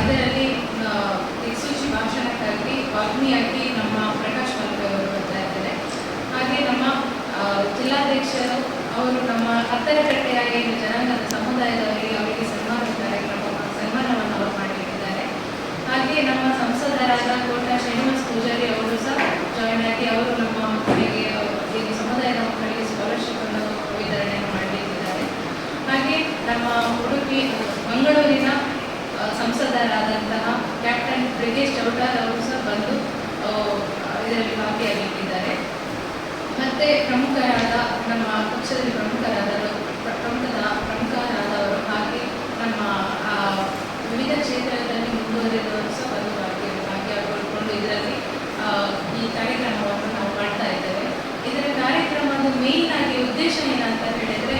ಇದರಲ್ಲಿ ದಿಕ್ಸೂಚಿ ಭಾಷಣಕ್ಕಾಗಿ ವಾಗ್ಮಿಯಾಗಿ ನಮ್ಮ ಪ್ರಕಾಶ್ ಮಲ್ಪೆ ಅವರು ಬರ್ತಾ ಇದ್ದಾರೆ. ಹಾಗೆ ನಮ್ಮ ಜಿಲ್ಲಾಧ್ಯಕ್ಷರು ಅವರು ನಮ್ಮ ಹತ್ತರಕಟ್ಟೆಯಾಗಿ ಜನಾಂಗದ ಸಮುದಾಯದವರಿಗೆ ಅವರಿಗೆ ಸನ್ಮಾನವನ್ನು ಅವರು ಮಾಡಲಿದ್ದಾರೆ. ಹಾಗೆ ನಮ್ಮ ಸಂಸದರಾದ ಕೋಟಾ ಶ್ರೀನಿವಾಸ್ ಪೂಜಾರಿ ಅವರು ಸಹ ಜಾಯ್ನ್ ಆಗಿ ಅವರು ನಮ್ಮ ಮಕ್ಕಳಿಗೆ ಸಮುದಾಯದ ಮಕ್ಕಳಿಗೆ ಸ್ಕಾಲರ್ಶಿಪ್ ಅನ್ನು ವಿತರಣೆಯನ್ನು ಮಾಡಲಿದ್ದಾರೆ. ಹಾಗೆ ನಮ್ಮ ಉಡುಪಿ ಮಂಗಳೂರಿನ ಸಂಸದರಾದಂತಹ ಕ್ಯಾಪ್ಟನ್ ಬ್ರಿಗೇಶ್ ಚೌಟಾರ್ ಅವರು ಸಹ ಬಂದು ಇದರಲ್ಲಿ ಭಾಗಿಯಾಗಿದ್ದಾರೆ. ಮತ್ತೆ ಪ್ರಮುಖರಾದ ನಮ್ಮ ಪಕ್ಷದಲ್ಲಿ ಪ್ರಮುಖರಾದವರು ಹಾಗೆ ನಮ್ಮ ವಿವಿಧ ಕ್ಷೇತ್ರದಲ್ಲಿ ಮುಂದುವರೆದವರು ಸಹ ಬಂದು ಭಾಗಿಯಾಗಿಕೊಂಡು ಇದರಲ್ಲಿ ಈ ಕಾರ್ಯಕ್ರಮವನ್ನು ನಾವು ಮಾಡ್ತಾ ಇದ್ದೇವೆ. ಇದರ ಕಾರ್ಯಕ್ರಮದ ಮೇನ್ ಆಗಿ ಉದ್ದೇಶ ಏನಂತ ಹೇಳಿದ್ರೆ,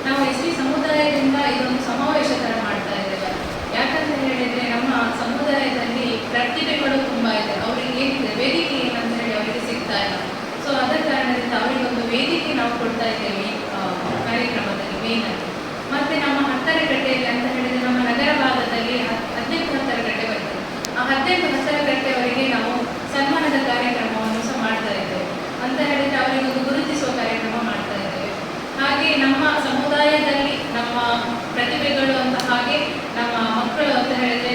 ನಾವು ಎಸ್ ಟಿ ಸಮುದಾಯದಿಂದ ಇದೊಂದು ಸಮಾವೇಶ ಥರ ಮಾಡ್ತಾ ಇದ್ದೇವೆ. ಯಾಕಂತ ಹೇಳಿದ್ರೆ ನಮ್ಮ ಸಮುದಾಯದಲ್ಲಿ ಪ್ರತಿಭೆಗಳು ತುಂಬ ಇದೆ. ಅವರಿಗೆ ಏನಿದೆ ವೇದಿಕೆ ಏನಂತ ಹೇಳಿ ಅವರಿಗೆ ಸಿಗ್ತಾ ಇಲ್ಲ. ಸೊ ಅದರ ಕಾರಣದಿಂದ ಅವರಿಗೆ ಒಂದು ವೇದಿಕೆ ನಾವು ಕೊಡ್ತಾ ಇದ್ದೇವೆ ಕಾರ್ಯಕ್ರಮದಲ್ಲಿ ಮೇನ್ ಆಗಿ. ಮತ್ತೆ ನಮ್ಮ ಹತ್ತರಕಟ್ಟೆಯಲ್ಲಿ ಅಂತ ಹೇಳಿದ್ರೆ ನಮ್ಮ ನಗರ ಭಾಗದಲ್ಲಿ 18 ಹತ್ತರಕಟ್ಟೆ ಬರ್ತದೆ. ಆ 18 ಹತ್ತರಕಟ್ಟೆಯವರಿಗೆ ನಾವು ಸನ್ಮಾನದ ಕಾರ್ಯಕ್ರಮವನ್ನು ಸಹ ಮಾಡ್ತಾ ಇದ್ದೇವೆ. ಅಂತ ಹೇಳಿದ್ರೆ ಅವರಿಗೆ ಒಂದು ಗುರುತಿಸುವ ಕಾರ್ಯಕ್ರಮ ಮಾಡ್ತಾ ಇದ್ದೇವೆ. ಹಾಗೆ ನಮ್ಮ ಸಮುದಾಯದಲ್ಲಿ ನಮ್ಮ ಪ್ರತಿಭೆಗಳು ಅಂತ ಹಾಗೆ ನಮ್ಮ ಮಕ್ಕಳು ಅಂತ ಹೇಳಿದ್ರೆ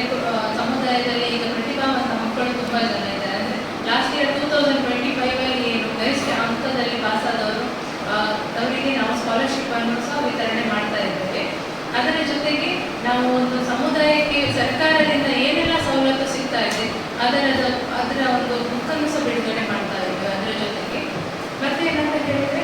ಸಮುದಾಯದಲ್ಲಿ ಈಗ ಪ್ರತಿಭಾವಂತ ಮಕ್ಕಳು ತುಂಬ ಜನ ಇದ್ದಾರೆ. ಅಂದರೆ ಲಾಸ್ಟ್ ಇಯರ್ 2025 ಏನು ಬೆಸ್ಟ್ ಅಂಕದಲ್ಲಿ ಪಾಸಾದವರು ಅವರಿಗೆ ನಾವು ಸ್ಕಾಲರ್ಶಿಪ್ ಅನ್ನು ಸಹ ವಿತರಣೆ ಮಾಡ್ತಾ ಇದ್ದೇವೆ. ಅದರ ಜೊತೆಗೆ ನಾವು ಒಂದು ಸಮುದಾಯಕ್ಕೆ ಸರ್ಕಾರದಿಂದ ಏನೆಲ್ಲ ಸವಲತ್ತು ಸಿಗ್ತಾ ಇದೆ ಅದರ ಒಂದು ಬುಕ್ಕನ್ನು ಸಹ ಬಿಡುಗಡೆ ಮಾಡ್ತಾ ಇದ್ದೇವೆ. ಅದರ ಜೊತೆಗೆ ಮತ್ತೆ ಏನಂತ ಹೇಳಿದ್ರೆ